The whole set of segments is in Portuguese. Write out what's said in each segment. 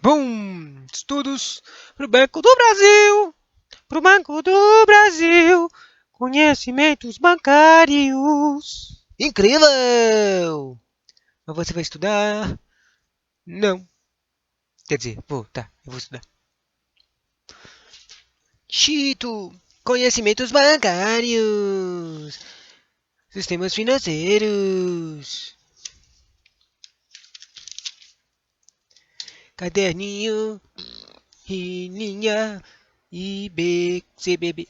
Bom, estudos pro Banco do Brasil, pro Banco do Brasil, conhecimentos bancários. Incrível! Mas você vai estudar? Não. Quer dizer, eu vou estudar. Chito, conhecimentos bancários, sistemas financeiros, caderninho, rininha e BCBB.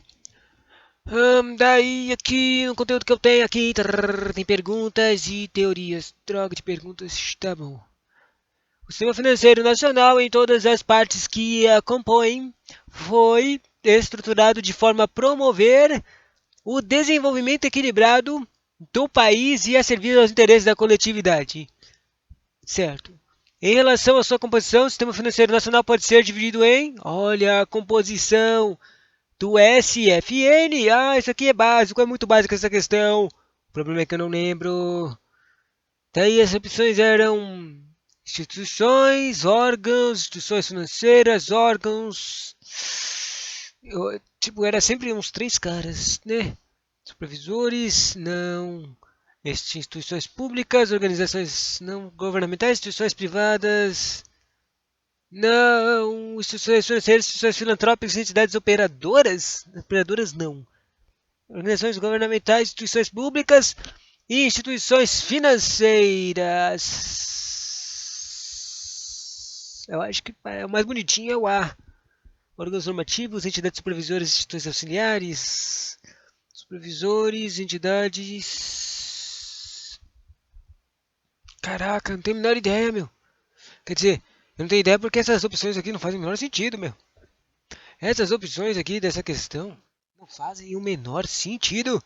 Daí aqui, no conteúdo que eu tenho aqui, tem perguntas e teorias. Droga de perguntas, tá bom. O sistema financeiro nacional, em todas as partes que a compõem, foi estruturado de forma a promover o desenvolvimento equilibrado do país e a servir aos interesses da coletividade. Certo. Em relação à sua composição, o sistema financeiro nacional pode ser dividido em, olha a composição do SFN. Ah, isso aqui é básico, é muito básico essa questão. O problema é que eu não lembro. Daí as opções eram instituições, órgãos, instituições financeiras, órgãos. Tipo, era sempre uns três caras, né? Supervisores, não. Instituições públicas, organizações não governamentais, instituições privadas, não. Instituições financeiras, instituições filantrópicas, entidades operadoras. Operadoras não. Organizações governamentais, instituições públicas e instituições financeiras. Eu acho que o mais bonitinho é o A. Órgãos normativos, entidades supervisoras, instituições auxiliares, supervisores, entidades. Caraca, não tenho a menor ideia, meu. Quer dizer, eu não tenho ideia porque essas opções aqui não fazem o menor sentido, meu. Essas opções aqui dessa questão não fazem o menor sentido.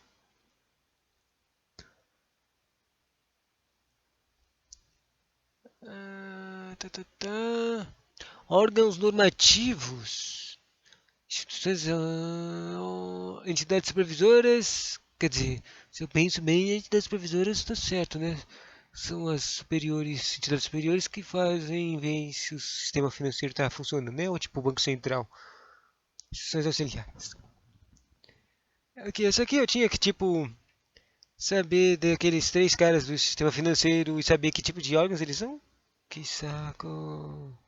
Tá, tá, tá. Órgãos normativos. Instituições, entidades supervisoras. Quer dizer, se eu penso bem, entidades supervisoras está certo, né? São as superiores, entidades superiores que fazem ver se o sistema financeiro está funcionando, né? Ou tipo o Banco Central. Instituições auxiliares. Aqui, essa aqui eu tinha que, tipo, saber daqueles três caras do sistema financeiro e saber que tipo de órgãos eles são. Que saco.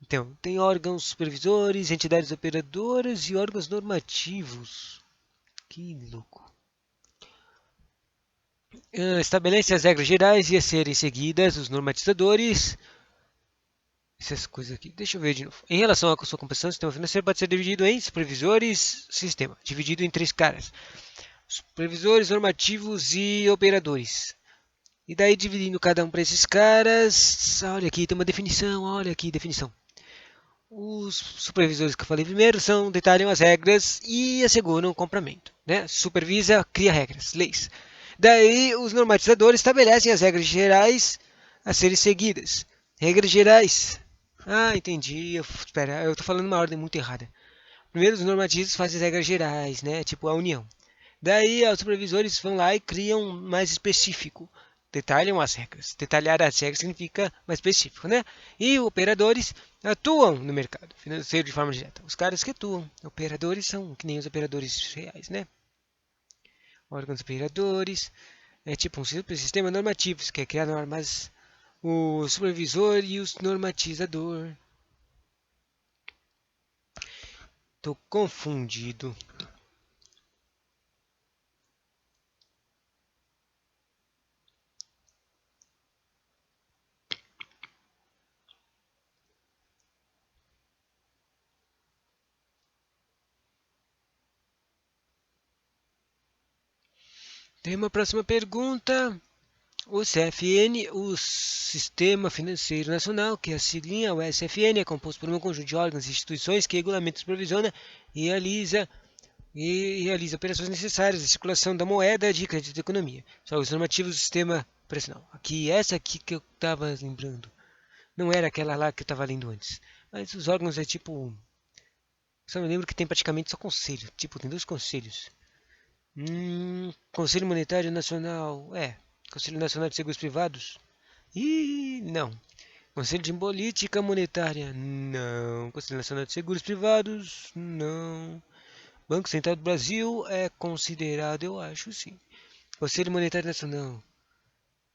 Então, tem órgãos supervisores, entidades operadoras e órgãos normativos. Que louco. Estabelece as regras gerais e a serem seguidas, os normatizadores. Essas coisas aqui. Deixa eu ver de novo. Em relação à sua composição, o sistema financeiro pode ser dividido em supervisores, sistema, dividido em três caras. Supervisores, normativos e operadores. E daí dividindo cada um para esses caras. Olha aqui, tem uma definição. Olha aqui, definição. Os supervisores que eu falei primeiro detalham as regras e asseguram o comprimento. Né? Supervisa, cria regras, leis. Daí os normatizadores estabelecem as regras gerais a serem seguidas. Regras gerais. Ah, entendi. Espera, eu estou falando uma ordem muito errada. Primeiro os normativos fazem as regras gerais, né? Tipo a união. Daí os supervisores vão lá e criam mais específico. Detalham as regras. Detalhar as regras significa mais específico, né? E operadores atuam no mercado financeiro de forma direta. Os caras que atuam. Operadores são que nem os operadores reais, né? Órgãos operadores. É tipo um sistema normativo. Que quer criar normas. O supervisor e o normatizador. Tô confundido. Tem uma próxima pergunta. O CFN, o Sistema Financeiro Nacional, que é a siglinha, o SFN, é composto por um conjunto de órgãos e instituições que regulamenta, supervisiona e realiza operações necessárias à circulação da moeda de crédito da economia. São os normativos do sistema operacional. Aqui, essa aqui que eu estava lembrando. Não era aquela lá que eu estava lendo antes. Mas os órgãos é tipo. Só me lembro que tem praticamente só conselho. Tipo, tem dois conselhos. Conselho Monetário Nacional. Conselho Nacional de Seguros Privados. Ih, não. Conselho de Política Monetária, não. Conselho Nacional de Seguros Privados, não. Banco Central do Brasil é considerado, eu acho, sim. Conselho Monetário Nacional,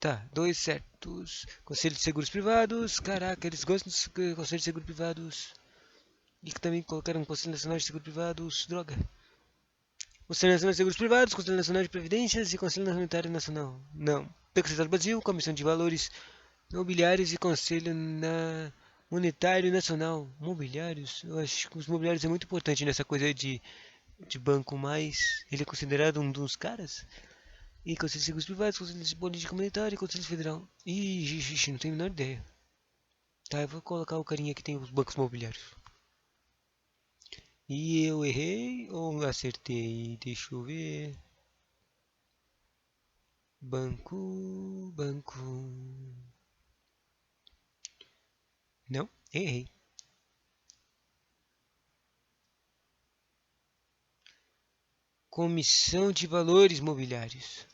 tá, dois certos. Conselho de Seguros Privados, caraca, eles gostam do Conselho de Seguros Privados. E que também colocaram Conselho Nacional de Seguros Privados, droga. Conselho Nacional de Seguros Privados, Conselho Nacional de Previdências e Conselho Monetário Nacional, não. Banco Central do Brasil, Comissão de Valores Mobiliários e Conselho Monetário Nacional. Mobiliários? Eu acho que os mobiliários é muito importante nessa coisa de banco, mas ele é considerado um dos caras. E Conselho de Seguros Privados, Conselho de Política Monetária e Conselho Federal. Ixi, não tenho a menor ideia. Tá, eu vou colocar o carinha que tem os bancos mobiliários. E eu errei ou acertei? Deixa eu ver. Banco. Não, errei. Comissão de Valores Mobiliários.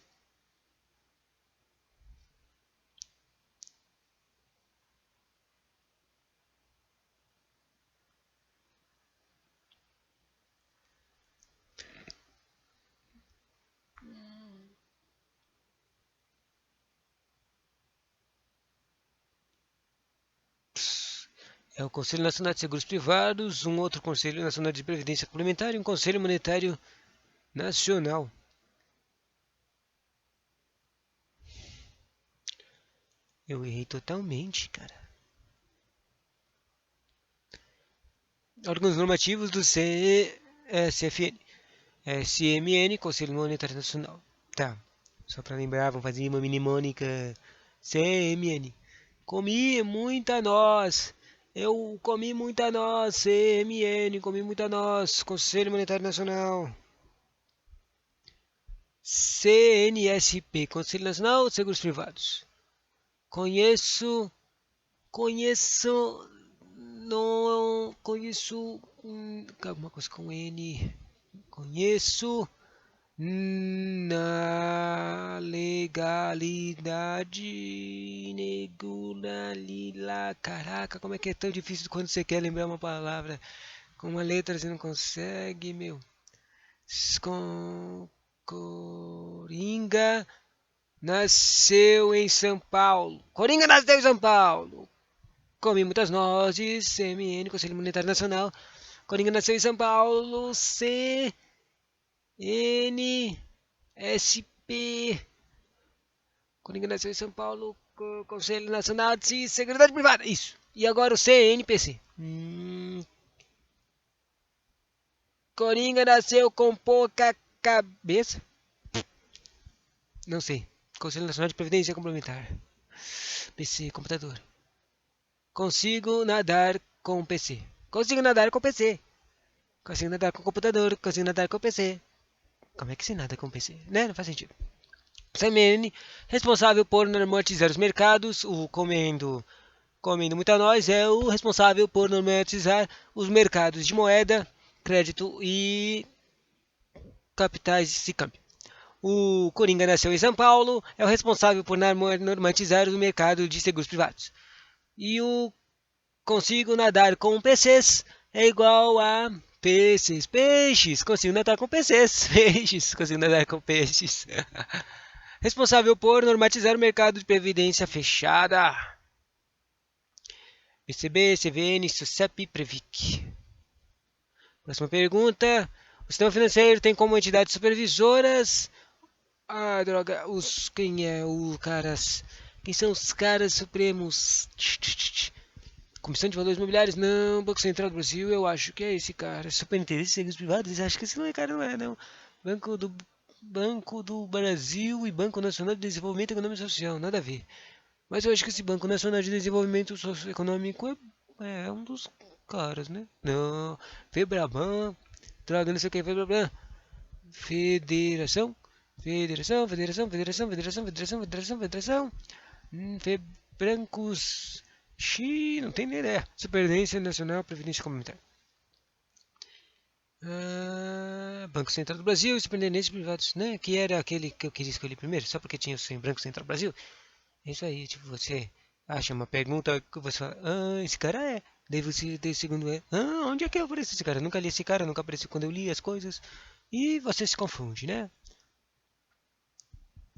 É o Conselho Nacional de Seguros Privados, um outro Conselho Nacional de Previdência Complementar e um Conselho Monetário Nacional. Eu errei totalmente, cara. Órgãos normativos do CFN. SMN, Conselho Monetário Nacional. Tá. Só pra lembrar, vamos fazer uma mnemônica. CMN. Comi muita noz. Eu comi muita noz. CMN, comi muita noz. Conselho Monetário Nacional. CNSP, Conselho Nacional de Seguros Privados. Conheço, não conheço alguma coisa com N. Conheço na legalidade caraca, como é que é tão difícil quando você quer lembrar uma palavra com uma letra você não consegue, meu. Coringa nasceu em São Paulo. Coringa nasceu em São Paulo. Comi muitas nozes. CMN, Conselho Monetário Nacional. Coringa nasceu em São Paulo. CNSP. Coringa nasceu em São Paulo. Conselho Nacional de Seguridade Privada. Isso. E agora o CNPC. Coringa nasceu com pouca cabeça. Não sei. Conselho Nacional de Previdência Complementar. PC, computador. Consigo nadar com PC. Consigo nadar com PC. Consigo nadar com computador. Consigo nadar com PC. Como é que se nada com PC? Né? Não faz sentido. CMN, responsável por normatizar os mercados. O comendo muita nós é o responsável por normatizar os mercados de moeda, crédito e capitais e câmbio. O Coringa nasceu em São Paulo, é o responsável por normatizar o mercado de seguros privados. E o consigo nadar com PCs é igual a peixes. Consigo nadar com PCs, peixes. Consigo nadar com peixes. Responsável por normatizar o mercado de previdência fechada. PCB, CVN, SUSEP, Previc. Próxima pergunta. O sistema financeiro tem como entidades supervisoras. Ah, droga. Quem são os caras supremos? Comissão de Valores Imobiliários? Não. Banco Central do Brasil? Eu acho que é esse cara. Superintendentemente de Seguros Privados? Acho que esse não é cara, não é, não. Banco do Brasil e Banco Nacional de Desenvolvimento Econômico e Social. Nada a ver. Mas eu acho que esse Banco Nacional de Desenvolvimento Socioeconômico é um dos caras, né? Não. Febraban. Droga, não sei o que é Febraban. Federação. Febrancos. Xiii, não tem nem ideia. Superintendência Nacional Previdência Complementar. Banco Central do Brasil, Superintendência Privados, né? Que era aquele que eu queria escolher primeiro, só porque tinha o Banco Central do Brasil. É isso aí, tipo, você acha uma pergunta que você fala, esse cara é. Daí você, daí o segundo é, onde é que eu apareço esse cara? Eu nunca li esse cara, nunca apareceu quando eu li as coisas. E você se confunde, né?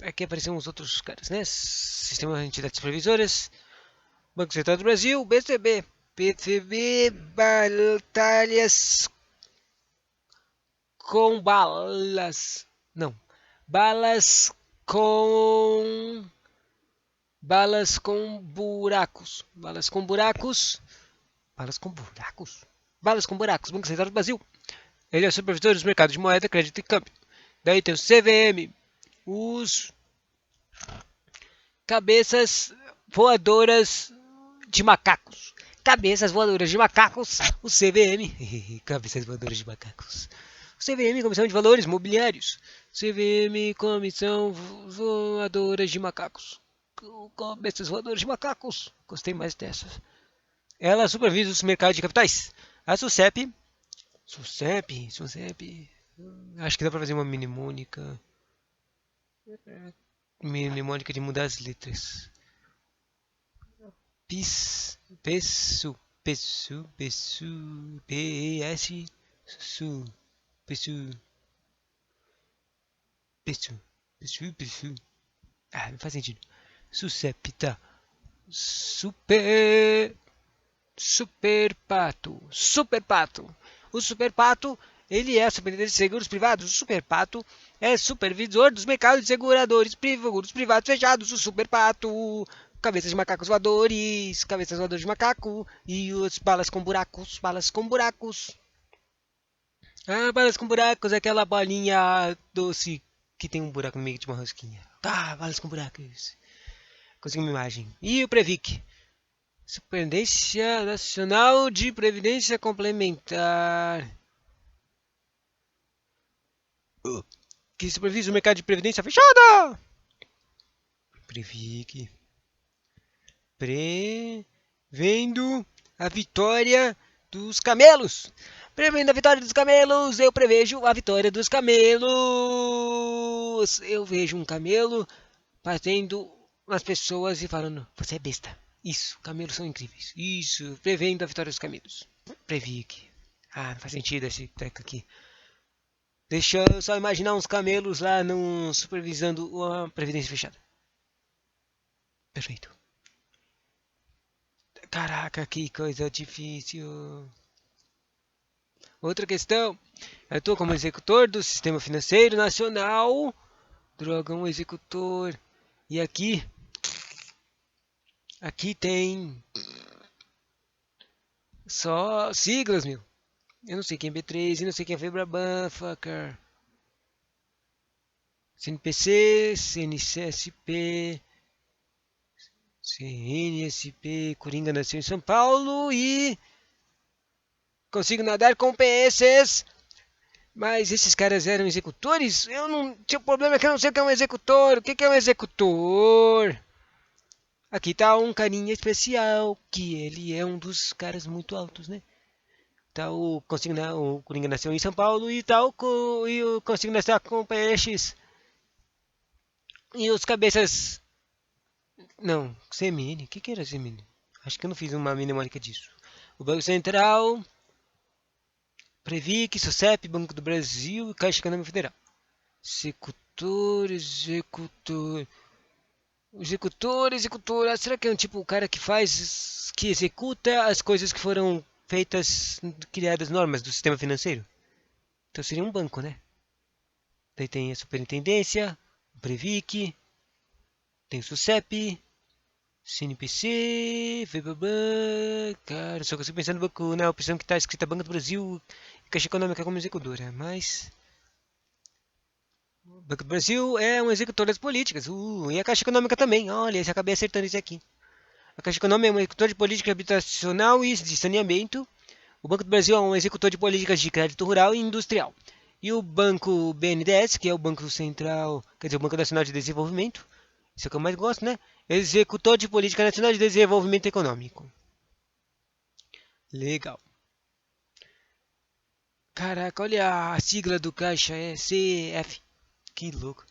Aqui apareceram os outros caras, né? Sistema de Entidades Previsoras, Banco Central do Brasil, BCB. BCB, batalhas com balas. Não. Balas com. Balas com buracos. Balas com buracos. Balas com buracos. Balas com buracos. Banco Central do Brasil. Ele é o supervisor dos mercados de moeda, crédito e câmbio. Daí tem o CVM. Os cabeças voadoras de macacos. Cabeças voadoras de macacos. O CVM. Cabeças voadoras de macacos. O CVM, Comissão de Valores Mobiliários. CVM, Comissão Voadoras de Macacos. Cabeças voadoras de macacos. Gostei mais dessas. Ela supervisa os mercados de capitais. A SUSEP. SUSEP. Acho que dá pra fazer uma mnemônica. Mnemônica de mudar as letras. PESU. PES. SU. PESU. Ah, não faz sentido. SUSEP, tá. Super Pato. O Super Pato, ele é superintendente de seguros privados. O Super Pato é supervisor dos mercados de seguradores privados fechados. O Super Pato, cabeças de macacos voadores, cabeças voadores de macaco e os balas com buracos. Balas com buracos, aquela bolinha doce que tem um buraco no meio de uma rosquinha. Balas com buracos. Consegui uma imagem. E o Previc. Superintendência Nacional de Previdência Complementar. Que supervisa o mercado de previdência fechada. Previc. Prevendo a vitória dos camelos. Prevendo a vitória dos camelos, eu prevejo a vitória dos camelos. Eu vejo um camelo batendo nas pessoas e falando, você é besta. Isso, camelos são incríveis. Isso, prevendo a vitória dos camelos. Previc. Não faz sentido esse treco aqui. Deixa eu só imaginar uns camelos lá supervisando a previdência fechada. Perfeito. Caraca, que coisa difícil. Outra questão. Eu estou como executor do Sistema Financeiro Nacional. Droga, um executor. E aqui tem só siglas, meu. Eu não sei quem é B3, eu não sei quem é Febraban, fucker. CNPC, CNCSP, CNSP, Coringa nasceu em São Paulo e consigo nadar com PSs. Mas esses caras eram executores? Eu não. O problema é que eu não sei o que é um executor. O que é um executor? Aqui tá um carinha especial, que ele é um dos caras muito altos, né? Tá o Coringa nasceu em São Paulo e tal, e o Consigo nasceu com peixes. E os cabeças. Não, CMN. O que era CMN? Acho que eu não fiz uma mnemônica disso. O Banco Central, Previc, SUSEP, Banco do Brasil e Caixa Econômica Federal. Executor. Executor. Será que é um tipo o cara que executa as coisas que foram feitas, criadas normas do sistema financeiro? Então seria um banco, né? Daí tem a superintendência, o Previc, tem o SUSEP, CNPC, cara, só consigo pensar no banco, na opção que está escrita Banco do Brasil e Caixa Econômica como executora, mas o Banco do Brasil é um executor das políticas, e a Caixa Econômica também, olha, eu acabei acertando isso aqui. A Caixa Econômica é um executor de política habitacional e de saneamento. O Banco do Brasil é um executor de políticas de crédito rural e industrial. E o Banco BNDES, que é o Banco Central, quer dizer, o Banco Nacional de Desenvolvimento, isso é o que eu mais gosto, né? Executor de Política Nacional de Desenvolvimento Econômico. Legal. Caraca, olha a sigla do caixa, é CF. Que louco.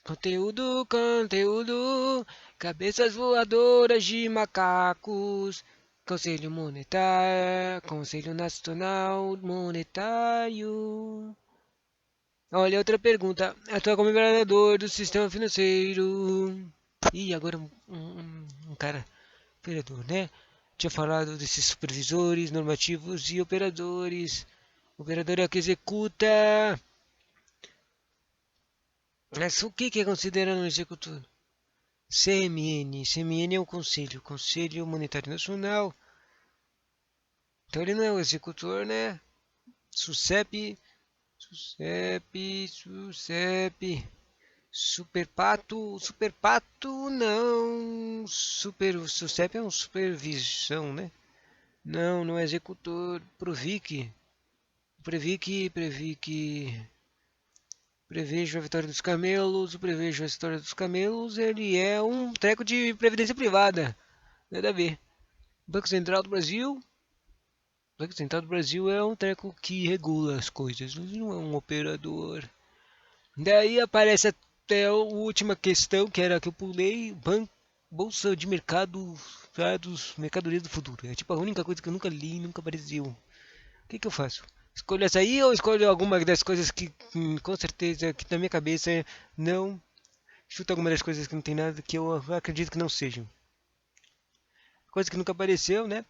Conteúdo, conteúdo, cabeças voadoras de macacos, Conselho Monetário, Conselho Nacional Monetário. Olha, outra pergunta. Atua como governador do sistema financeiro. E agora um cara, operador, né? Tinha falado desses supervisores, normativos e operadores. O operador é o que executa. Mas o que é considerado um executor? CMN. CMN é o Conselho. Conselho Monetário Nacional. Então ele não é o executor, né? SUSEP. SUSEP. SUSEP. Superpato. Superpato não. O SUSEP é um supervisão, né? Não, não é executor. Provic. Previc. Prevejo a vitória dos camelos. O Prevejo a história dos camelos. Ele é um treco de previdência privada. Nada a ver. Banco Central do Brasil. O Banco Central do Brasil é um treco que regula as coisas. Não é um operador. Daí aparece até a última questão, que era a que eu pulei. Bolsa de mercado. Dados, mercadorias do futuro. É tipo a única coisa que eu nunca li e nunca apareceu. O que eu faço? Escolho essa aí ou escolho alguma das coisas que com certeza que na minha cabeça não. Chuta alguma das coisas que não tem nada que eu acredito que não sejam. Coisa que nunca apareceu, né?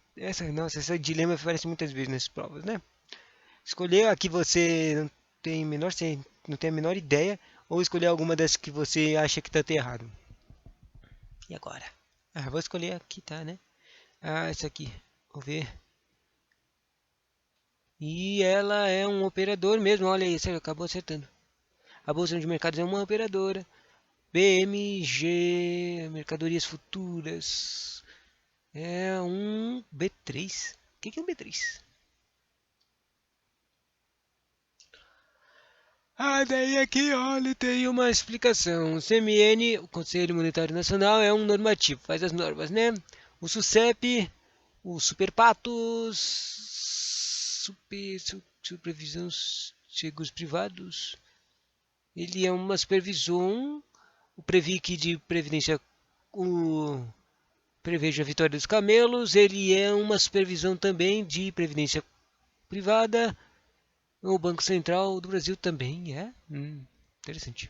Nossa, esse dilema aparece muitas vezes nas provas, né? Escolher a que você não tem a menor ideia ou escolher alguma das que você acha que está errado. E agora? Ah, vou escolher aqui, tá, né? Ah, essa aqui. Vou ver. E ela é um operador mesmo, olha aí, você acabou acertando. A Bolsa de Mercados é uma operadora. BMG, Mercadorias Futuras. É um B3. O que é um B3? Ah, daí aqui, olha, tem uma explicação. O CMN, o Conselho Monetário Nacional, é um normativo, faz as normas, né? O SUSEP, o Superpatos, Supervisão Seguros Privados, ele é uma supervisão. O Previc de Previdência, o Prevejo a Vitória dos Camelos, ele é uma supervisão também de Previdência Privada. O Banco Central do Brasil também é. Interessante.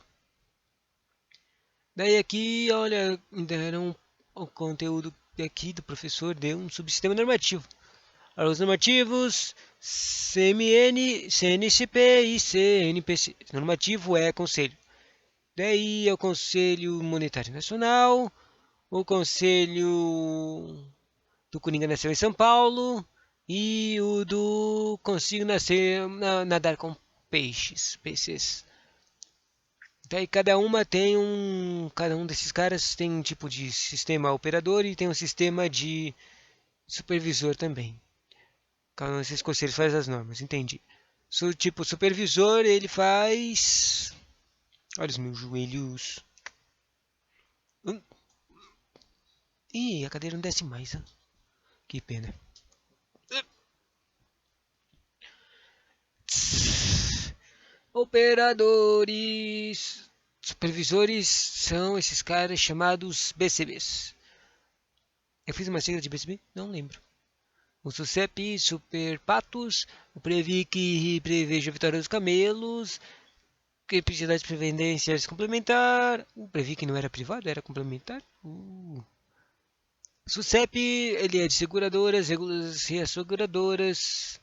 Daí aqui, olha, deram o conteúdo aqui do professor, deu um subsistema normativo. Os normativos CMN, CNCP e CNPC. Normativo é conselho. Daí é o Conselho Monetário Nacional, o Conselho do Coringa nasceu em São Paulo e o do Consigo nascer nadar com peixes. Daí cada um desses caras tem um tipo de sistema operador e tem um sistema de supervisor também. Cada um desses conselhos faz as normas, entendi. Tipo supervisor, ele faz. Olha os meus joelhos. Ih, a cadeira não desce mais. Hein? Que pena. Operadores. Supervisores são esses caras chamados BCBs. Eu fiz uma sigla de BCB? Não lembro. O SUSEP, Super Patos, o Previc preveja a vitória dos camelos, que precisa de previdências complementar. O Previc não era privado, era complementar. SUSEP, ele é de seguradoras, reasseguradoras.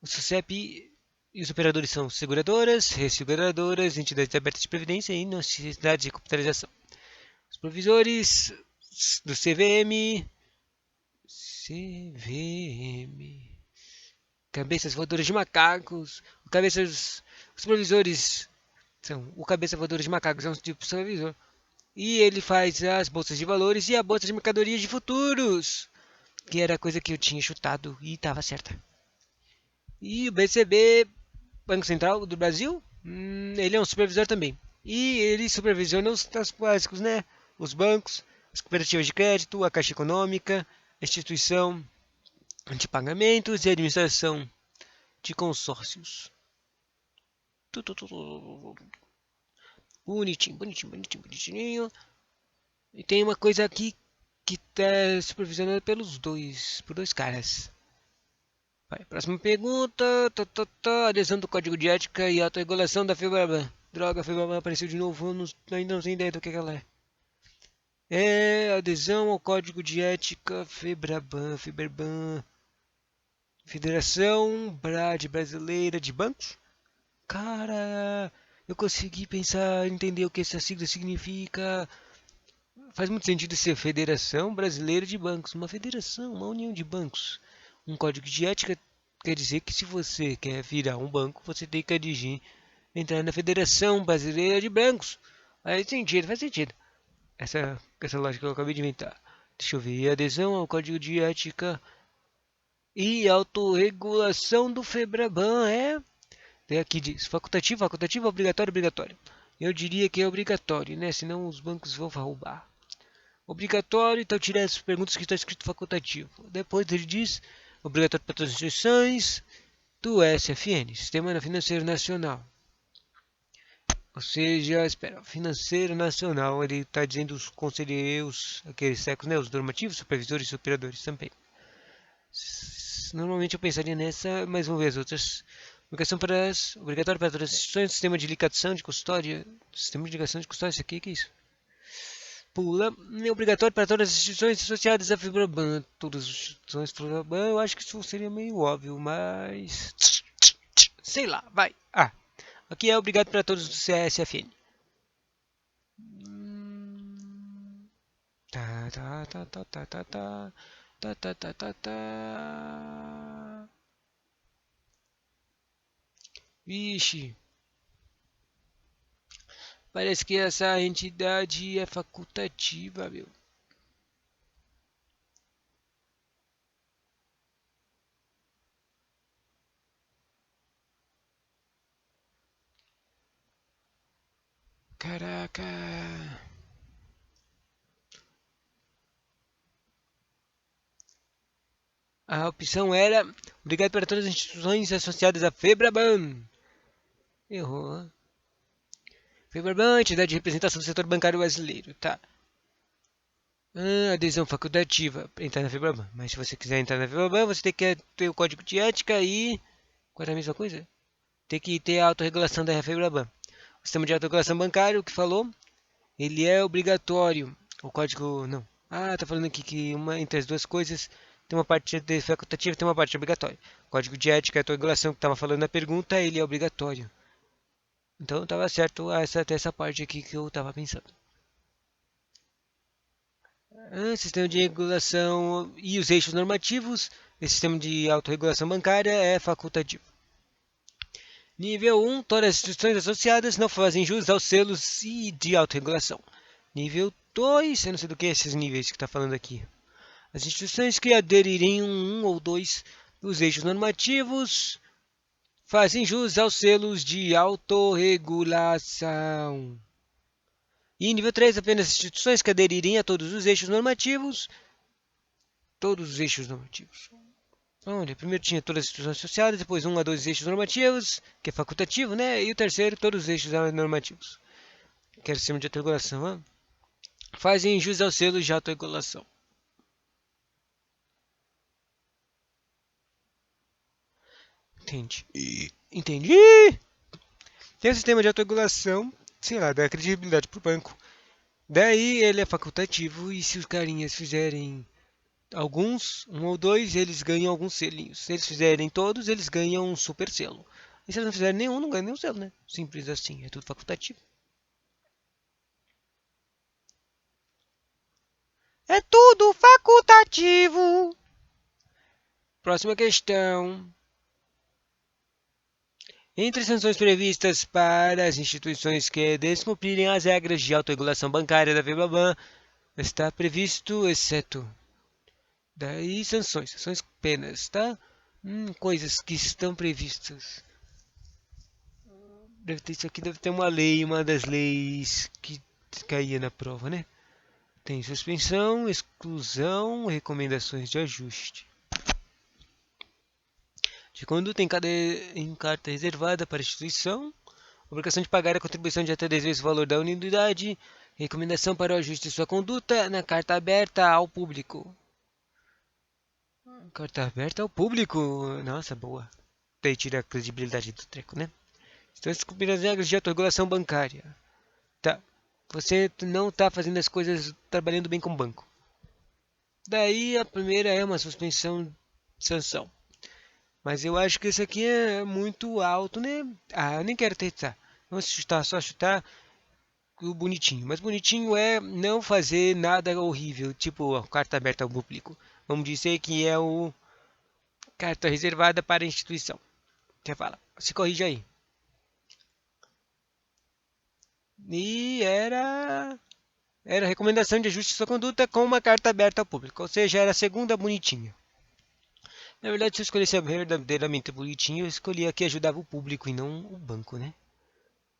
O SUSEP e os operadores são seguradoras, resseguradoras, entidades abertas de previdência e necessidades de computarização. Os provisores do CVM, cabeças voadoras de macacos, os provisores são o cabeça voadora de macacos, é um tipo de supervisor. E ele faz as bolsas de valores e a bolsa de mercadorias de futuros, que era a coisa que eu tinha chutado e estava certa. E o BCB, Banco Central do Brasil, ele é um supervisor também. E ele supervisiona os básicos, né? Os bancos, as cooperativas de crédito, a Caixa Econômica, a instituição de pagamentos e administração de consórcios. Bonitinho, bonitinho, bonitinho, bonitinho. E tem uma coisa aqui que tá supervisionada por dois caras. Vai, próxima pergunta. Adesão do código de ética e autorregulação da FEBRABAN. Droga, a FEBRABAN apareceu de novo, ainda não tenho ideia do que ela é. Adesão ao código de ética FEBRABAN. Federação Brasileira de Bancos? Cara, eu consegui pensar, entender o que essa sigla significa. Faz muito sentido ser Federação Brasileira de Bancos, uma federação, uma união de bancos. Um código de ética quer dizer que se você quer virar um banco, você tem que entrar na Federação Brasileira de Bancos. Faz sentido. Essa lógica que eu acabei de inventar. Deixa eu ver. Adesão ao código de ética e autorregulação do FEBRABAN aqui diz facultativo, facultativo, obrigatório, obrigatório. Eu diria que é obrigatório, né? Senão os bancos vão roubar. Obrigatório, então tirar essas perguntas que está escrito facultativo. Depois ele diz obrigatório para todas as instituições do SFN, Sistema Financeiro Nacional. Ou seja, espera, Financeiro Nacional, ele está dizendo os conselheiros, aqueles secos, né? Os normativos, supervisores e operadores também. Normalmente eu pensaria nessa, mas vamos ver as outras. Obrigatório para todas as instituições, sistema de ligação de custódia. Sistema de ligação de custódia, isso aqui, que é isso? Pula. É obrigatório para todas as instituições associadas à FEBRABAN. Todas as instituições FEBRABAN, eu acho que isso seria meio óbvio, mas. Sei lá, vai. Aqui é obrigado para todos do CSFN. Vixe. Parece que essa entidade é facultativa, meu. Caraca. A opção era obrigado para todas as instituições associadas à FEBRABAN. Errou. FEBRABAN, entidade de representação do setor bancário brasileiro. Tá. Adesão facultativa para entrar na FEBRABAN. Mas se você quiser entrar na FEBRABAN, você tem que ter o código de ética e... Qual é a mesma coisa? Tem que ter a autorregulação da FEBRABAN. O sistema de autorregulação bancário, que falou, ele é obrigatório. O código, não. Tá falando aqui que entre as duas coisas tem uma parte facultativa e tem uma parte obrigatória. O código de ética e autorregulação que estava falando na pergunta, ele é obrigatório. Então estava certo até essa parte aqui que eu estava pensando. Sistema de regulação e os eixos normativos. Esse sistema de autorregulação bancária é facultativo. Nível 1. Todas as instituições associadas não fazem jus aos selos de autorregulação. Nível 2. Eu não sei do que é esses níveis que está falando aqui. As instituições que aderirem um ou dois dos eixos normativos fazem jus aos selos de autorregulação. E nível 3, apenas instituições que aderirem a todos os eixos normativos. Todos os eixos normativos. Olha, primeiro tinha todas as instituições associadas, depois 1 a 2 eixos normativos, que é facultativo, né? E o terceiro, todos os eixos normativos, que é o sistema de autorregulação. Fazem jus aos selos de autorregulação. Entendi. Tem o sistema de autorregulação, sei lá, dá credibilidade pro banco. Daí ele é facultativo e se os carinhas fizerem alguns, 1 ou 2, eles ganham alguns selinhos. Se eles fizerem todos, eles ganham um super selo. E se eles não fizerem nenhum, não ganham nenhum selo, né? Simples assim, é tudo facultativo. É tudo facultativo. Próxima questão. Entre as sanções previstas para as instituições que descumprirem as regras de autorregulação bancária da FEBRABAN, está previsto, exceto... Daí sanções penas, tá? Coisas que estão previstas. Isso aqui deve ter uma lei, uma das leis que caía na prova, né? Tem suspensão, exclusão, recomendações de ajuste. De conduta em carta reservada para a instituição Obrigação de pagar a contribuição de até 10 vezes o valor da unidade. Recomendação para o ajuste de sua conduta na carta aberta ao público. Carta aberta ao público. Nossa, boa. Daí tira a credibilidade do treco, né? Estão descumprindo as regras de autorregulação bancária. Tá. Você não está fazendo as coisas trabalhando bem com o banco. Daí a primeira é uma suspensão de sanção. Mas eu acho que isso aqui é muito alto, né? Ah, eu nem quero testar. Vamos chutar, só chutar o bonitinho. Mas bonitinho é não fazer nada horrível, tipo carta aberta ao público. Vamos dizer que é o carta reservada para a instituição. Você fala, se corrige aí. E era recomendação de ajuste de sua conduta com uma carta aberta ao público, ou seja, era a segunda bonitinha. Na verdade, se eu escolhesse verdadeiramente bonitinho, eu escolhi a que ajudava o público e não o banco, né?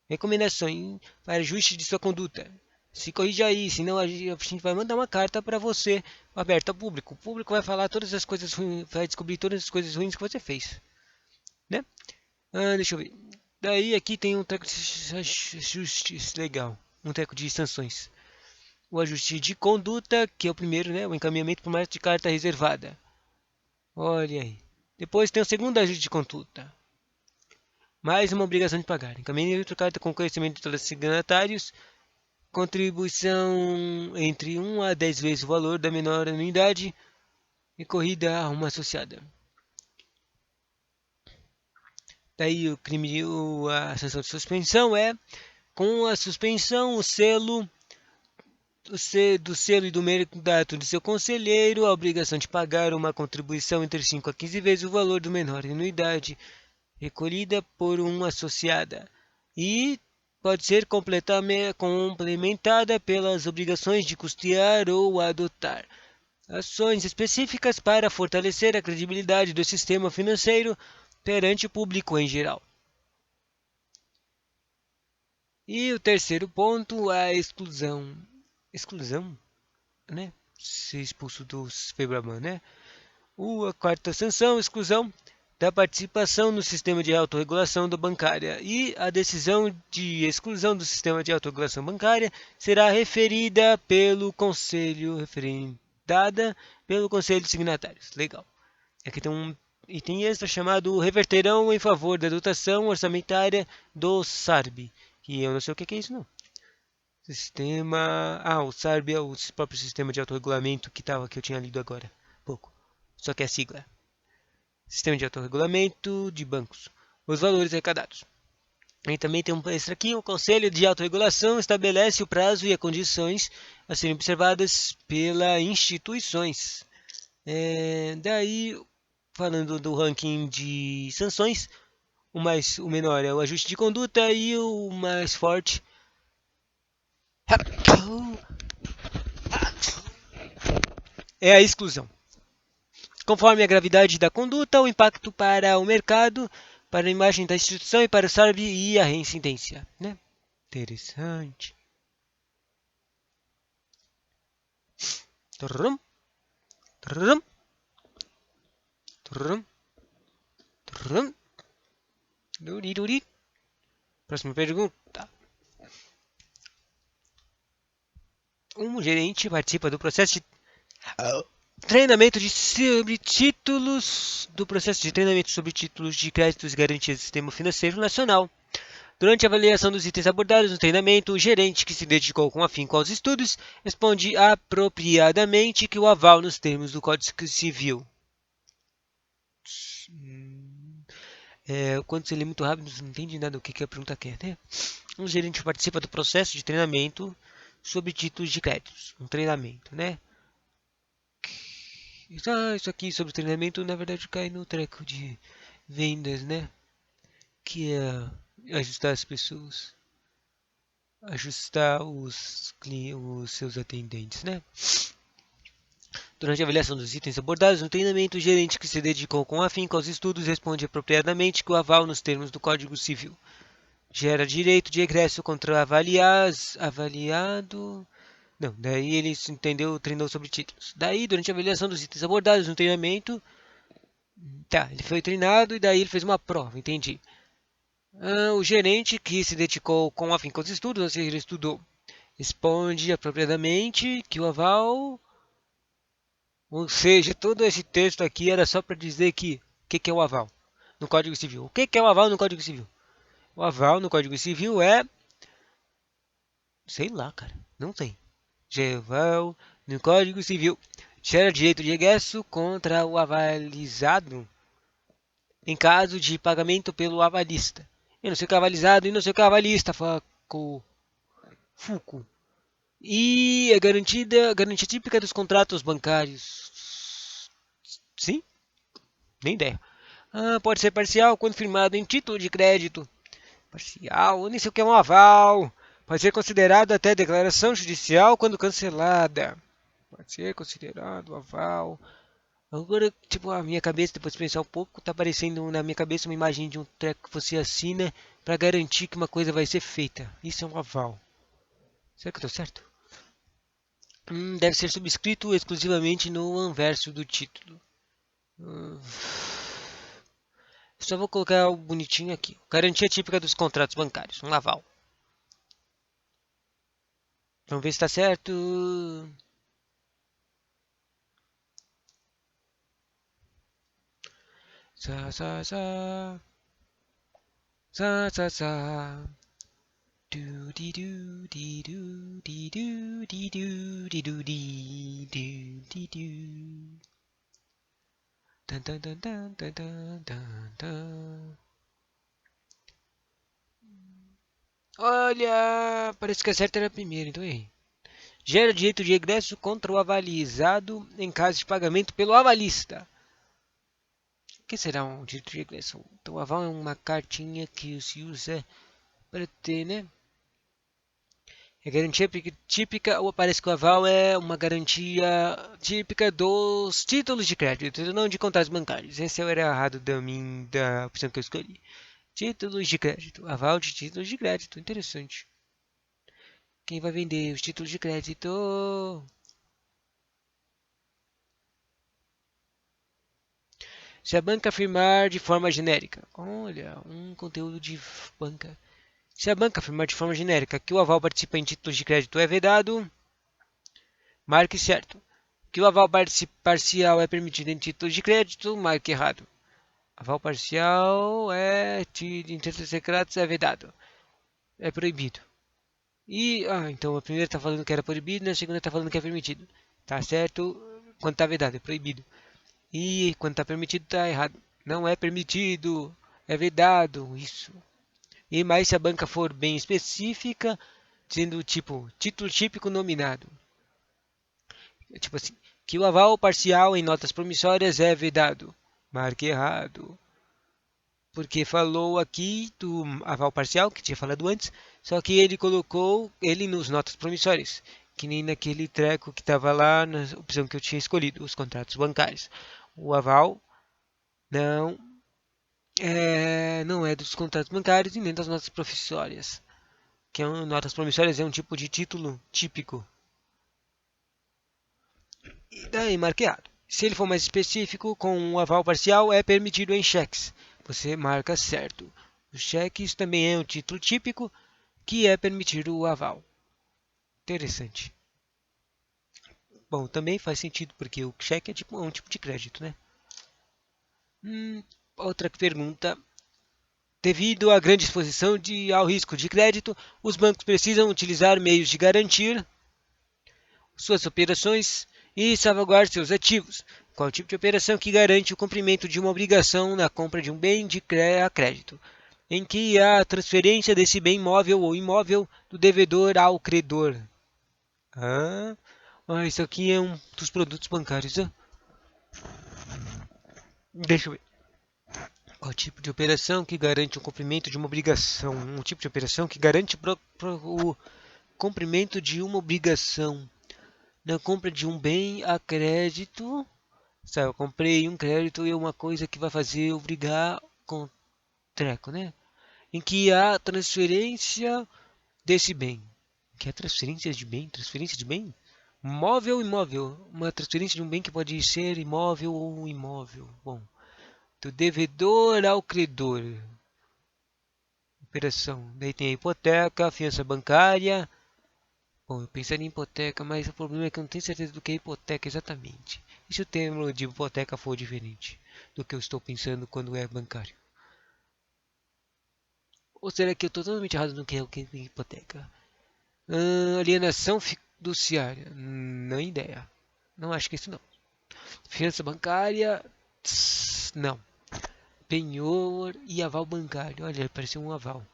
Recomendação para ajuste de sua conduta. Se corrija aí, senão a gente vai mandar uma carta para você aberta ao público. O público vai falar todas as coisas ruins, vai descobrir todas as coisas ruins que você fez, né? Deixa eu ver. Daí aqui tem um treco de ajustes legal, um treco de sanções. O ajuste de conduta, que é o primeiro, né? O encaminhamento por mais de carta reservada. Olha aí. Depois tem o segundo ajuste de conduta. Mais uma obrigação de pagar. Encaminhamento por carta com conhecimento de todos os signatários. Contribuição entre 1 a 10 vezes o valor da menor anuidade e corrida a uma associada. Daí o crime, a sanção de suspensão é com a suspensão, o selo do selo e do mandato de seu conselheiro, a obrigação de pagar uma contribuição entre 5 a 15 vezes o valor do menor anuidade recolhida por uma associada e pode ser complementada pelas obrigações de custear ou adotar ações específicas para fortalecer a credibilidade do sistema financeiro perante o público em geral. E o terceiro ponto, a exclusão. Exclusão, né? Ser expulso dos Febraban, né? A quarta sanção, exclusão da participação no sistema de autorregulação da bancária. E a decisão de exclusão do sistema de autorregulação bancária será referida pelo Conselho, referendada pelo Conselho de Signatários. Legal. Aqui tem um item extra chamado reverterão em favor da dotação orçamentária do SARB. Que eu não sei o que é isso, não. Sistema... o SARB é o próprio sistema de autorregulamento que eu tinha lido agora. Pouco. Só que é a sigla. Sistema de autorregulamento de bancos. Os valores arrecadados. E também tem um extra aqui. O Conselho de Autorregulação estabelece o prazo e as condições a serem observadas pelas instituições. Daí, falando do ranking de sanções, o menor é o ajuste de conduta e o mais forte é a exclusão. Conforme a gravidade da conduta, o impacto para o mercado, para a imagem da instituição e para o SARB e a reincidência. Né? Interessante. Trum, trum, trum, trum. Duri, duri. Próxima pergunta. Um gerente participa do processo de treinamento sobre títulos do processo de treinamento sobre títulos de créditos e garantias do Sistema Financeiro Nacional. Durante a avaliação dos itens abordados no treinamento, o gerente que se dedicou com afinco aos estudos responde apropriadamente que o aval nos termos do Código Civil. Quando você lê muito rápido, você não entende nada do que a pergunta quer, né? Um gerente participa do processo de treinamento sobre títulos de créditos. Um treinamento, né? Isso aqui sobre treinamento, na verdade, cai no treco de vendas, né? Que é ajustar as pessoas, ajustar os seus atendentes, né? Durante a avaliação dos itens abordados no treinamento, o gerente que se dedicou com afinco aos estudos responde apropriadamente que o aval nos termos do Código Civil gera direito de egresso contra avaliado. Não, daí ele treinou sobre títulos. Daí, durante a avaliação dos itens abordados no treinamento, ele foi treinado e daí ele fez uma prova, entendi. O gerente que se dedicou com afinco aos estudos, ou seja, ele estudou, responde apropriadamente que o aval, ou seja, todo esse texto aqui era só para dizer que o que é o aval no Código Civil. O que é o aval no Código Civil? O aval no Código Civil é, sei lá, cara, não tem. Aval no Código Civil gera direito de regresso contra o avalizado em caso de pagamento pelo avalista. E não sei o que é avalizado e não sei o que é avalista, Faco. Fuco. E é garantida, garantia típica dos contratos bancários. Sim? Nem ideia. Pode ser parcial quando firmado em título de crédito. Parcial, nem sei o que é um aval. Pode ser considerado até declaração judicial quando cancelada. Pode ser considerado aval. Agora, tipo, a minha cabeça, depois de pensar um pouco, tá aparecendo na minha cabeça uma imagem de um treco que você assina para garantir que uma coisa vai ser feita. Isso é um aval. Será que eu tô certo? Deve ser subscrito exclusivamente no anverso do título. Hum, Só vou colocar o bonitinho aqui. Garantia típica dos contratos bancários. Um aval. Vamos ver se está certo. Sa, sa, sa. Sa, sa, sa. Do, di, do, di, do, di, do, di, do, di, do, di, do, di, do. Tan, tan, tan, tan, tan, tan, tan, tan. Olha, parece que a certa era a primeira, então errei. Gera direito de regresso contra o avalizado em caso de pagamento pelo avalista. O que será um direito de regresso? Então, o aval é uma cartinha que se usa para ter, né? É garantia típica, ou parece que o aval é uma garantia típica dos títulos de crédito, não de contratos bancários. Esse era errado da opção que eu escolhi. Títulos de crédito. Aval de títulos de crédito. Interessante. Quem vai vender os títulos de crédito? Se a banca afirmar de forma genérica. Olha, um conteúdo de banca. Se a banca afirmar de forma genérica que o aval participa em títulos de crédito é vedado, marque certo. Que o aval parcial é permitido em títulos de crédito, marque errado. Aval parcial em títulos secretos é vedado. É proibido. Então a primeira está falando que era proibido, e a segunda está falando que é permitido. Tá certo quando está vedado, é proibido. E quando está permitido, está errado. Não é permitido, é vedado, isso. E mais se a banca for bem específica, sendo tipo título típico nominado. Tipo assim, que o aval parcial em notas promissórias é vedado. Marque errado. Porque falou aqui do aval parcial, que tinha falado antes, só que ele colocou ele nos notas promissórias. Que nem naquele treco que estava lá na opção que eu tinha escolhido, os contratos bancários. O aval não é dos contratos bancários e nem das notas promissórias. Notas promissórias é um tipo de título típico. E daí marqueado. Se ele for mais específico, com um aval parcial é permitido em cheques. Você marca certo. Os cheques também é um título típico que é permitido o aval. Interessante. Bom, também faz sentido porque o cheque é tipo um tipo de crédito, né? Outra pergunta. Devido à grande exposição ao risco de crédito, os bancos precisam utilizar meios de garantir suas operações e salvaguardar seus ativos. Qual tipo de operação que garante o cumprimento de uma obrigação na compra de um bem de crédito, em que há transferência desse bem móvel ou imóvel do devedor ao credor? Isso aqui é um dos produtos bancários. Deixa eu ver. Qual tipo de operação que garante o cumprimento de uma obrigação? Um tipo de operação que garante o cumprimento de uma obrigação na compra de um bem a crédito. Sabe, eu comprei um crédito e é uma coisa que vai fazer obrigar com treco, né? Em que há transferência desse bem. Que é transferência de bem? Transferência de bem? Móvel ou imóvel? Uma transferência de um bem que pode ser imóvel ou imóvel. Bom, do devedor ao credor. operação. Daí tem a hipoteca, a fiança bancária. Bom, eu pensaria em hipoteca, mas o problema é que eu não tenho certeza do que é hipoteca exatamente. E se o termo de hipoteca for diferente do que eu estou pensando quando é bancário? Ou será que eu estou totalmente errado no que é o que é hipoteca? Alienação fiduciária. Não ideia. Não acho que é isso não. Fiança bancária. Não. Penhor e aval bancário. Olha, apareceu um aval.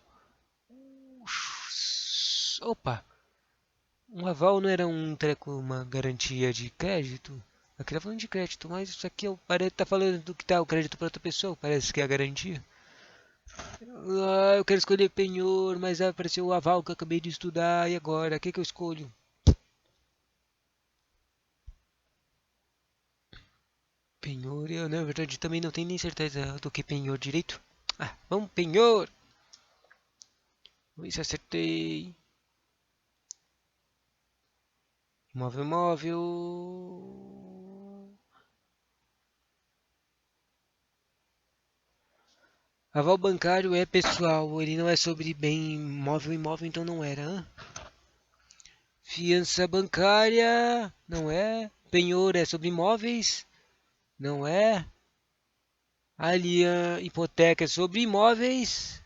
Opa! Um aval não era um treco, uma garantia de crédito? Aqui tá falando de crédito, mas isso aqui parece tá falando do que tá o crédito para outra pessoa. Parece que é a garantia. Ah, eu quero escolher penhor, mas apareceu o aval que eu acabei de estudar. E agora? O que eu escolho? Penhor, eu na verdade também não tenho nem certeza do que penhor direito. Ah, vamos penhor! Vamos ver se acertei. Imóvel, móvel. Aval bancário é pessoal, ele não é sobre bem móvel, imóvel, então não era. Hein? Fiança bancária, não é. Penhor é sobre imóveis, não é. Hipoteca é sobre imóveis.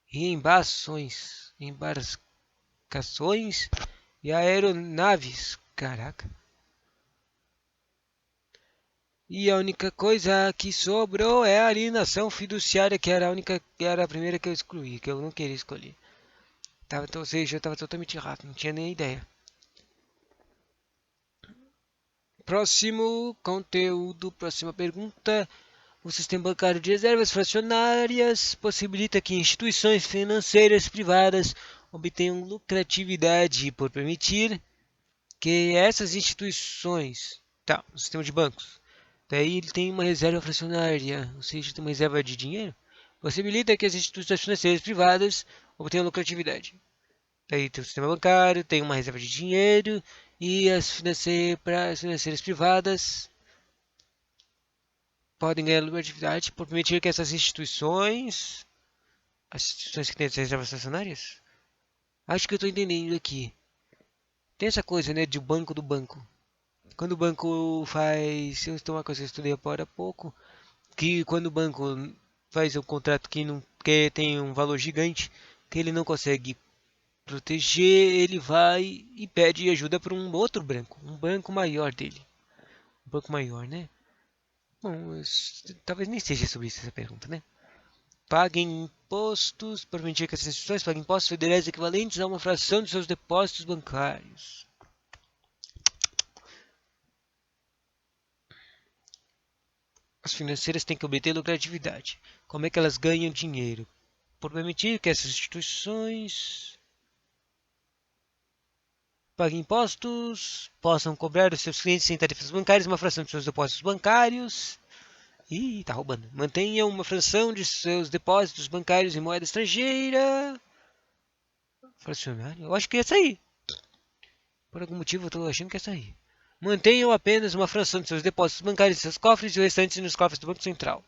Reembações, embarcações e aeronaves. Caraca. E a única coisa que sobrou é a alienação fiduciária, que era a única, que era a primeira que eu excluí, que eu não queria escolher. Ou seja, eu estava totalmente errado, não tinha nem ideia. Próximo conteúdo, próxima pergunta. O sistema bancário de reservas fracionárias possibilita que instituições financeiras privadas obtenham lucratividade por permitir que essas instituições, tá, o sistema de bancos, daí ele tem uma reserva fracionária, ou seja, tem uma reserva de dinheiro, possibilita que as instituições financeiras privadas obtenham lucratividade. Daí tem o sistema bancário, tem uma reserva de dinheiro e as financeiras privadas podem ganhar lucratividade por permitir que essas instituições, as instituições que têm as reservas estacionárias, acho que eu estou entendendo aqui. Tem essa coisa, né, de banco do banco. Quando o banco faz, eu estou uma coisa que eu estudei agora há pouco, que quando o banco faz um contrato que não que tem um valor gigante, que ele não consegue proteger, ele vai e pede ajuda para um outro banco, um banco maior dele, um banco maior, né? Bom, talvez nem seja sobre isso essa pergunta, né? Paguem impostos, por permitir que as instituições paguem impostos federais equivalentes a uma fração de seus depósitos bancários. As financeiras têm que obter lucratividade. Como é que elas ganham dinheiro? Por permitir que essas instituições paguem impostos, possam cobrar dos seus clientes sem tarifas bancárias uma fração de seus depósitos bancários. Ih, tá roubando. Mantenham uma fração de seus depósitos bancários em moeda estrangeira. Fracionário? Eu acho que é essa aí. Por algum motivo eu estou achando que é essa aí. Mantenham apenas uma fração de seus depósitos bancários em seus cofres e o restante nos cofres do Banco Central.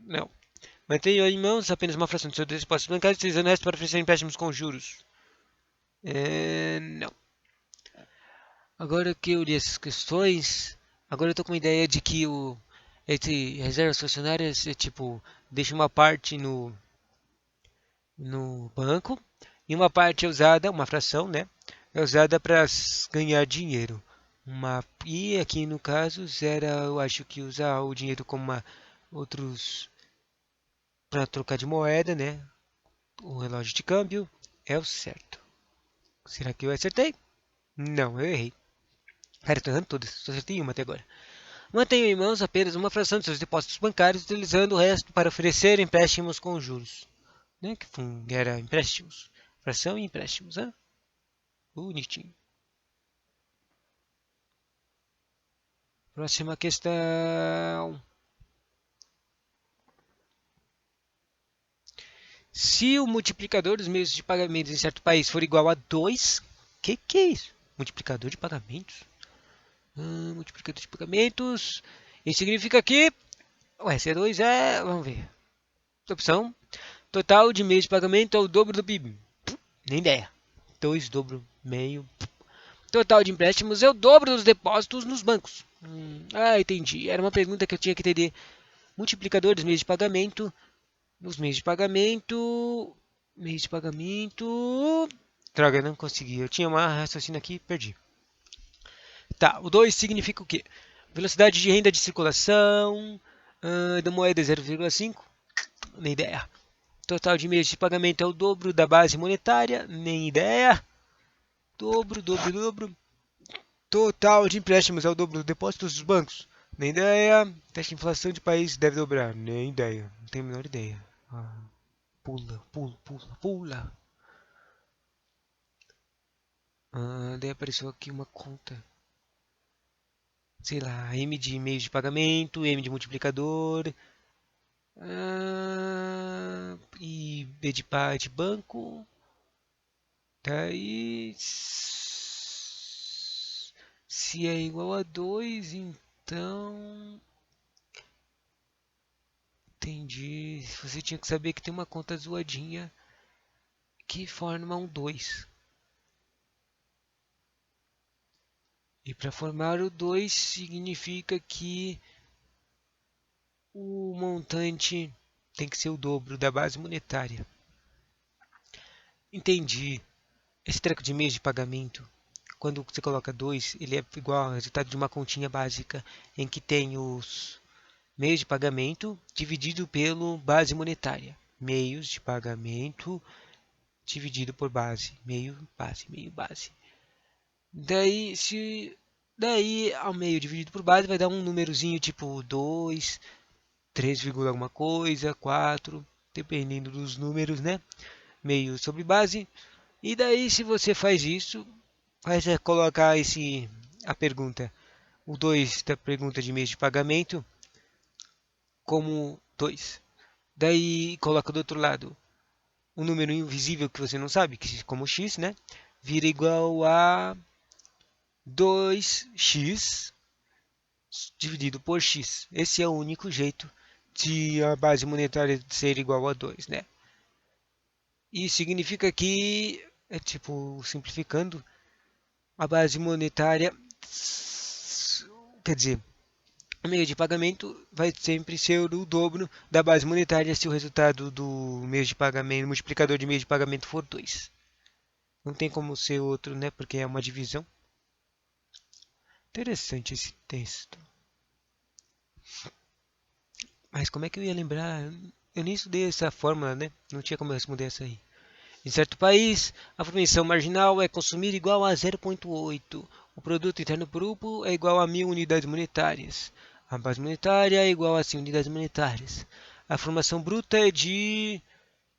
Não. Mantenham em mãos apenas uma fração de seus depósitos bancários, utilizando o resto para oferecer empréstimos com juros. Não. Agora que eu li essas questões, agora eu tô com uma ideia de que entre reservas fracionárias é tipo, deixa uma parte no banco e uma parte é usada, uma fração, né? É usada para ganhar dinheiro. E aqui no caso, eu acho que usar o dinheiro como outros para trocar de moeda, né? O relógio de câmbio é o certo. Será que eu acertei? Não, eu errei. Cara, eu tô errando todas, só acertei uma até agora. Mantenha em mãos apenas uma fração de seus depósitos bancários, utilizando o resto para oferecer empréstimos com juros. Né? Que era empréstimos. Fração e empréstimos, hein? Bonitinho. Próxima questão. Se o multiplicador dos meios de pagamento em certo país for igual a 2, que é isso? Multiplicador de pagamentos? Multiplicador de pagamentos. Isso significa que o C2 é... Vamos ver. Opção. Total de meios de pagamento é o dobro do PIB. Nem ideia. 2 dobro meio. Total de empréstimos é o dobro dos depósitos nos bancos. Entendi. Era uma pergunta que eu tinha que entender. Multiplicador dos meios de pagamento. Nos meios de pagamento. Meios de pagamento. Droga, não consegui. Eu tinha uma raciocínio aqui, perdi. Tá, o 2 significa o quê? Velocidade de renda de circulação da moeda 0,5. Nem ideia. Total de meios de pagamento é o dobro da base monetária. Nem ideia. Dobro, dobro, dobro. Total de empréstimos é o dobro dos depósitos dos bancos. Nem ideia. Taxa de inflação de país deve dobrar. Nem ideia. Não tenho a menor ideia. Pula, pula, pula, pula. Daí apareceu aqui uma conta. Sei lá, M de meios de pagamento, M de multiplicador. E B de banco. Daí. Se é igual a 2, então. Entendi. Você tinha que saber que tem uma conta zoadinha que forma um 2. E para formar o 2 significa que o montante tem que ser o dobro da base monetária. Entendi. Esse treco de meios de pagamento, quando você coloca 2, ele é igual ao resultado de uma continha básica em que tem os meios de pagamento dividido pelo base monetária. Meios de pagamento dividido por base. Meio, base, meio, base. Daí, ao meio dividido por base, vai dar um númerozinho tipo 2, 3, alguma coisa, 4, dependendo dos números, né? Meio sobre base. E daí, se você faz isso, colocar a pergunta, o 2 da pergunta de meios de pagamento, como 2. Daí, coloca do outro lado um número invisível que você não sabe, que como x, né? Vira igual a 2x dividido por x. Esse é o único jeito de a base monetária ser igual a 2, né? E significa que, tipo, simplificando, a base monetária, quer dizer, o meio de pagamento vai sempre ser o dobro da base monetária se o resultado do meio de pagamento, multiplicador de meio de pagamento for 2. Não tem como ser outro, né? Porque é uma divisão. Interessante esse texto. Mas como é que eu ia lembrar? Eu nem estudei essa fórmula, né? Não tinha como eu responder essa aí. Em certo país, a propensão marginal é consumir igual a 0,8. O produto interno bruto é igual a 1.000 unidades monetárias. A base monetária é igual a 100 unidades monetárias. A formação bruta é de...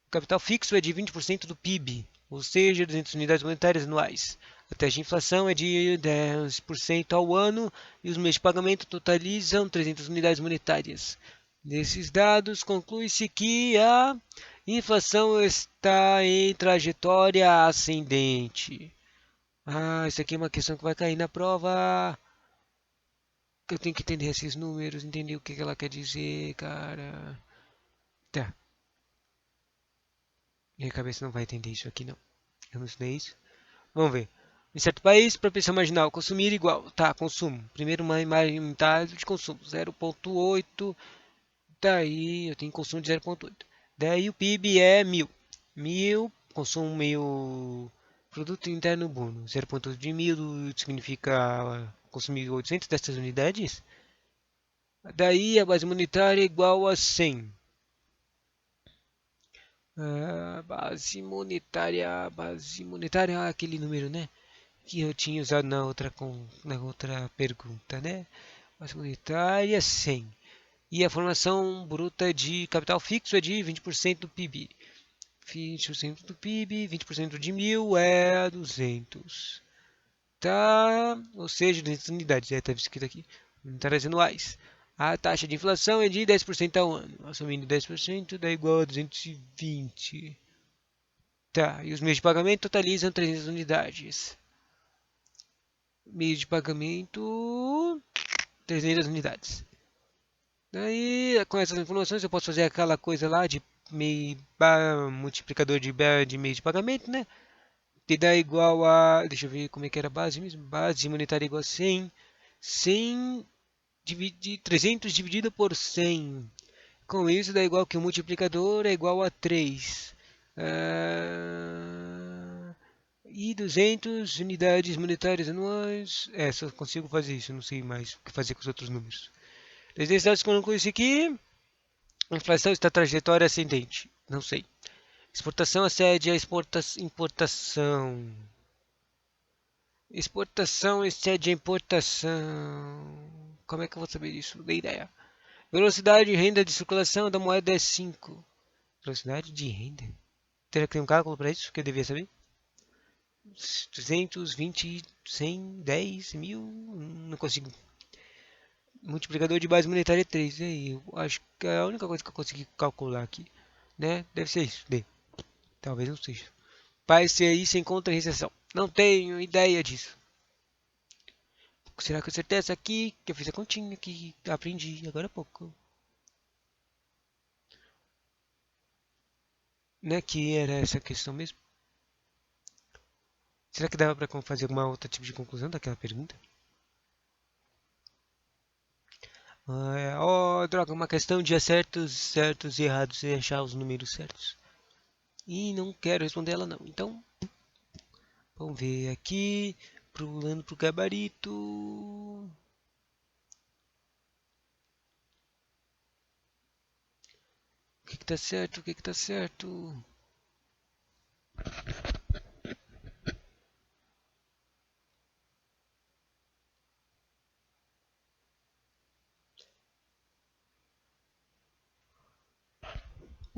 O capital fixo é de 20% do PIB, ou seja, 200 unidades monetárias anuais. A taxa de inflação é de 10% ao ano e os meios de pagamento totalizam 300 unidades monetárias. Desses dados, conclui-se que a inflação está em trajetória ascendente. Isso aqui é uma questão que vai cair na prova. Eu tenho que entender esses números, entender o que ela quer dizer, cara. Tá. Minha cabeça não vai entender isso aqui, não. Eu não estudei isso. Vamos ver. Em certo país, propensão marginal, consumir igual. Tá, consumo. Primeiro uma metade de consumo, 0,8. Daí eu tenho consumo de 0,8. Daí o PIB é 1.000. 1.000, consumo 1.000, produto interno bruto. 0,8 de 1.000 significa consumir 800 dessas unidades. Daí a base monetária é igual a 100. Base monetária, aquele número, né? Que eu tinha usado na outra pergunta, né? Base monetária 100. E a formação bruta de capital fixo é de 20% do PIB. 20% do PIB, 20% de 1.000 é 200. Tá? Ou seja, 200 unidades. Está escrito aqui. Unidades anuais. A taxa de inflação é de 10% ao ano. Assumindo 10% dá igual a 220. Tá, e os meios de pagamento totalizam 300 unidades. Meio de pagamento, 300 unidades. Daí, com essas informações, eu posso fazer aquela coisa lá de multiplicador de meio de pagamento, né? Que dá igual a. Deixa eu ver como é que era a base mesmo. Base monetária igual a 100. 100 300 dividido por 100. Com isso dá igual que o multiplicador é igual a 3. E 200 unidades monetárias anuais. Só consigo fazer isso, não sei mais o que fazer com os outros números. Desde dados com isso aqui, a inflação está trajetória ascendente. Não sei. Exportação excede a importação. Exportação excede a importação. Como é que eu vou saber disso? Não dei ideia. Velocidade de renda de circulação da moeda é 5. Velocidade de renda? Terá que ter um cálculo para isso que eu devia saber? 320, 100, 10, 1000. Não consigo. Multiplicador de base monetária é 3. E aí, eu acho que é a única coisa que eu consegui calcular aqui. Né? Deve ser isso. D. Talvez não seja. País CI sem contra recessão. Não tenho ideia disso. Será que eu acertei essa aqui? Que eu fiz a continha que aprendi agora há pouco. Né? Que era essa questão mesmo. Será que dava para fazer alguma outra tipo de conclusão daquela pergunta? Droga, uma questão de acertos, certos e errados e achar os números certos. E não quero responder ela não. Então, vamos ver aqui. Pulando pro gabarito. O que tá certo? O que tá certo?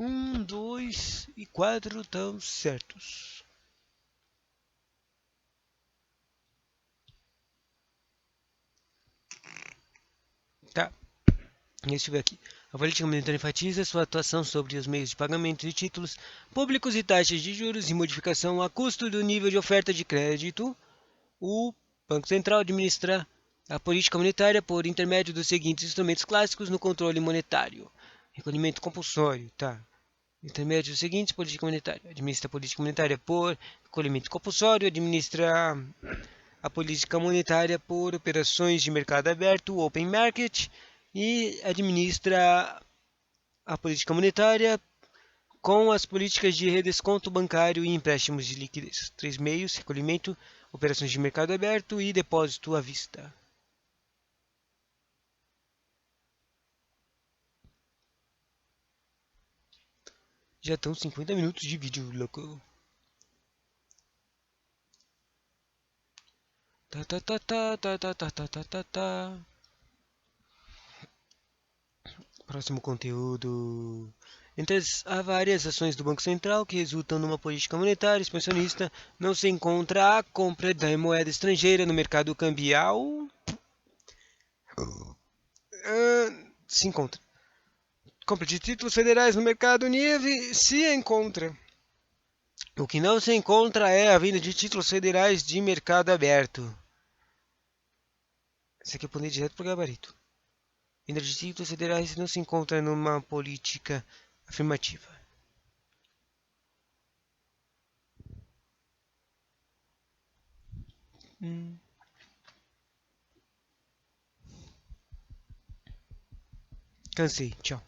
Um, dois e quatro estão certos. Tá. Deixa eu ver aqui. A política monetária enfatiza sua atuação sobre os meios de pagamento de títulos públicos e taxas de juros e modificação a custo do nível de oferta de crédito. O Banco Central administra a política monetária por intermédio dos seguintes instrumentos clássicos no controle monetário. Recolhimento compulsório, tá. Intermédio dos seguintes, política monetária. Administra a política monetária por recolhimento compulsório, administra a política monetária por operações de mercado aberto, open market, e administra a política monetária com as políticas de redesconto bancário e empréstimos de liquidez. Três meios: recolhimento, operações de mercado aberto e depósito à vista. Já estão 50 minutos de vídeo, louco. Tá, tá, tá, tá, tá, tá, tá, tá, tá, tá. Próximo conteúdo. Entre as várias ações do Banco Central que resultam numa política monetária expansionista, não se encontra a compra da moeda estrangeira no mercado cambial. Se encontra. Compra de títulos federais no mercado NIV se encontra. O que não se encontra é a venda de títulos federais de mercado aberto. Isso aqui eu pulei direto para o gabarito. Venda de títulos federais não se encontra numa política afirmativa. Cansei, tchau.